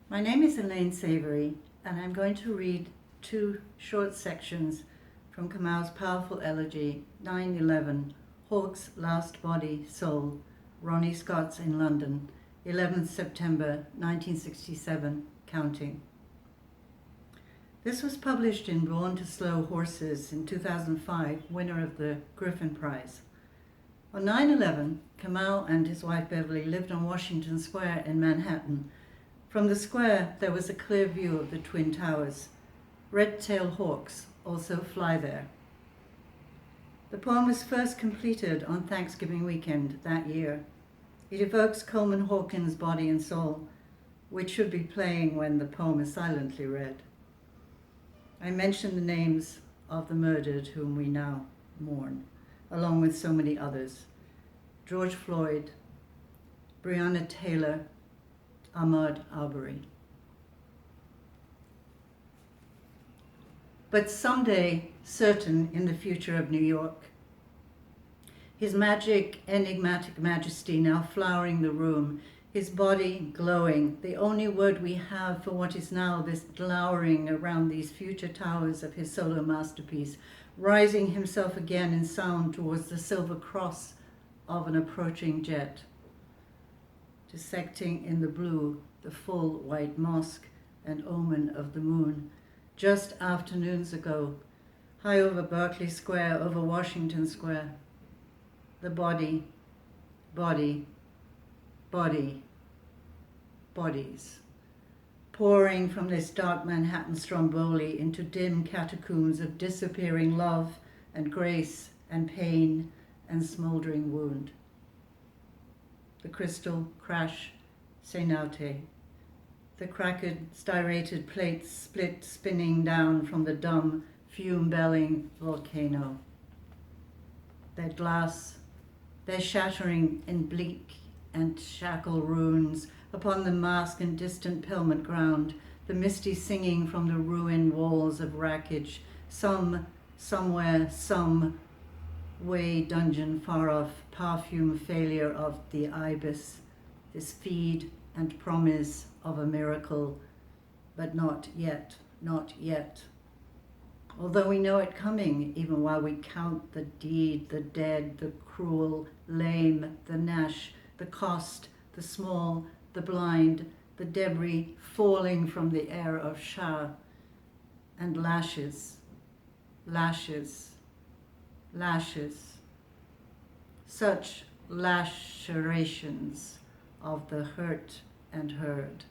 My name is Elaine Savory, and I'm going to read two short sections from Kamau's powerful elegy, 9/11, Hawke's Last Body, Soul, Ronnie Scott's in London, 11th September 1967, counting. This was published in Born to Slow Horses in 2005, winner of the Griffin Prize. On 9/11, Kamau and his wife Beverly lived on Washington Square in Manhattan. From the square, there was a clear view of the Twin Towers. Red-tailed hawks also fly there. The poem was first completed on Thanksgiving weekend that year. It evokes Coleman Hawkins' Body and Soul, which should be playing when the poem is silently read. I mention the names of the murdered whom we now mourn, along with so many others. George Floyd, Breonna Taylor, Ahmaud Arbery. But someday, certain in the future of New York, his magic, enigmatic majesty now flowering the room, his body glowing, the only word we have for what is now this glowering around these future towers of his solo masterpiece, rising himself again in sound towards the silver cross of an approaching jet, dissecting in the blue the full white mosque and omen of the moon, just afternoons ago, high over Berkeley Square, over Washington Square. The body, bodies, pouring from this dark Manhattan Stromboli into dim catacombs of disappearing love and grace and pain and smoldering wound. The crystal crash, cenote, the cracked, styrated plates split spinning down from the dumb, fume-belling volcano. Their glass, their shattering in bleak and shackle ruins upon the mask and distant pelmet ground, the misty singing from the ruined walls of wreckage, somewhere, some way dungeon far off, perfume failure of the ibis, this feed and promise of a miracle, but not yet, not yet. Although we know it coming, even while we count the deed, the dead, the cruel, lame, the nash, the cost, the small, the blind, the debris falling from the air of Shah, and lashes, lashes, lashes, such lacerations of the hurt and heard.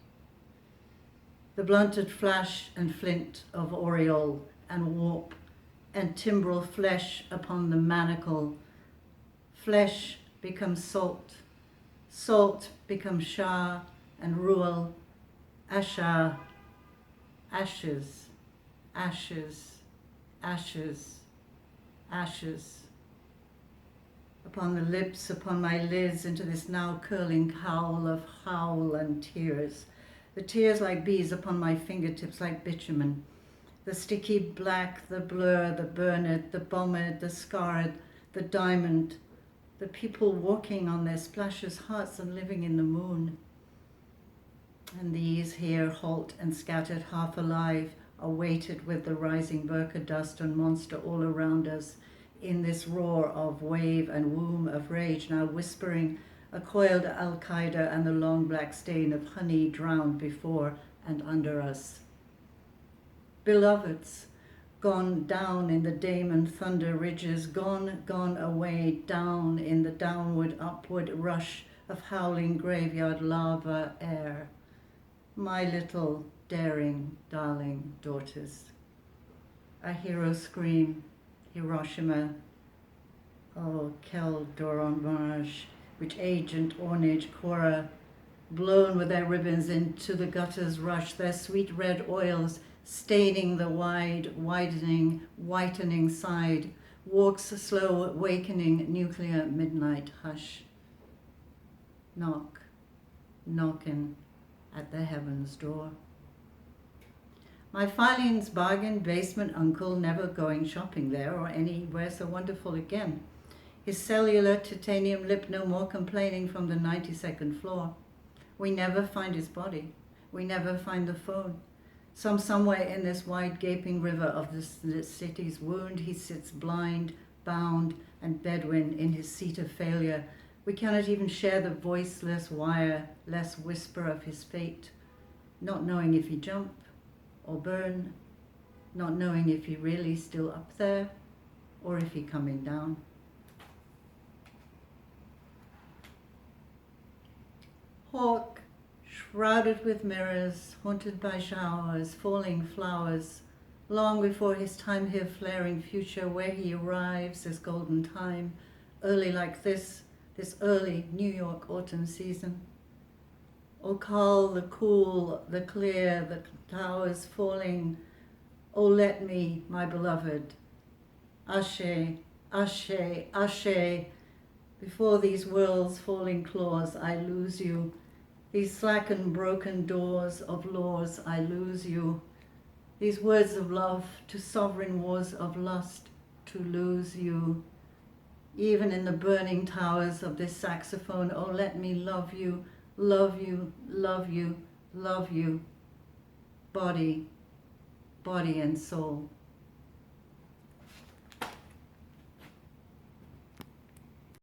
The blunted flash and flint of aureole and warp and timbrel flesh upon the manacle. Flesh becomes salt, salt becomes Shah and Ruel, Asha, ashes, ashes, ashes, ashes. Upon the lips, upon my lids, into this now curling cowl of howl and tears. The tears like bees upon my fingertips, like bitumen. The sticky black, the blur, the burned, the bombed, the scarred, the diamond, the people walking on their splashes hearts and living in the moon. And these here halt and scattered half alive are weighted with the rising Burqa dust and monster all around us in this roar of wave and womb of rage, now whispering a coiled Al-Qaeda and the long black stain of honey drowned before and under us. Beloveds, gone down in the Damon thunder ridges, gone away, down in the downward, upward rush of howling graveyard lava air. My little, daring, darling daughters. A hero scream, Hiroshima. Oh, quel dommage, which Agent Ornage Cora, blown with their ribbons into the gutters rush, their sweet red oils staining the wide, widening, whitening side, walks slow, awakening nuclear midnight hush. Knock, knocking at the heavens door. My Filene's bargain basement uncle never going shopping there or anywhere so wonderful again. His cellular titanium lip no more complaining from the 92nd floor. We never find his body. we never find the phone. Somewhere in this wide gaping river of this city's wound, he sits blind, bound, and Bedouin in his seat of failure. We cannot even share the voiceless wire, less whisper of his fate, not knowing if he jump or burn, not knowing if he really still up there or if he coming down. Hawk, shrouded with mirrors, haunted by showers, falling flowers, long before his time here, flaring future, where he arrives as golden time, early like this early New York autumn season. O call the cool, the clear, the towers falling, O let me, my beloved, Ashe, Ashe, Ashe, before these world's falling claws I lose you, these slackened broken doors of laws I lose you, these words of love to sovereign wars of lust to lose you, even in the burning towers of this saxophone, oh let me love you, love you, love you, love you, body, body and soul.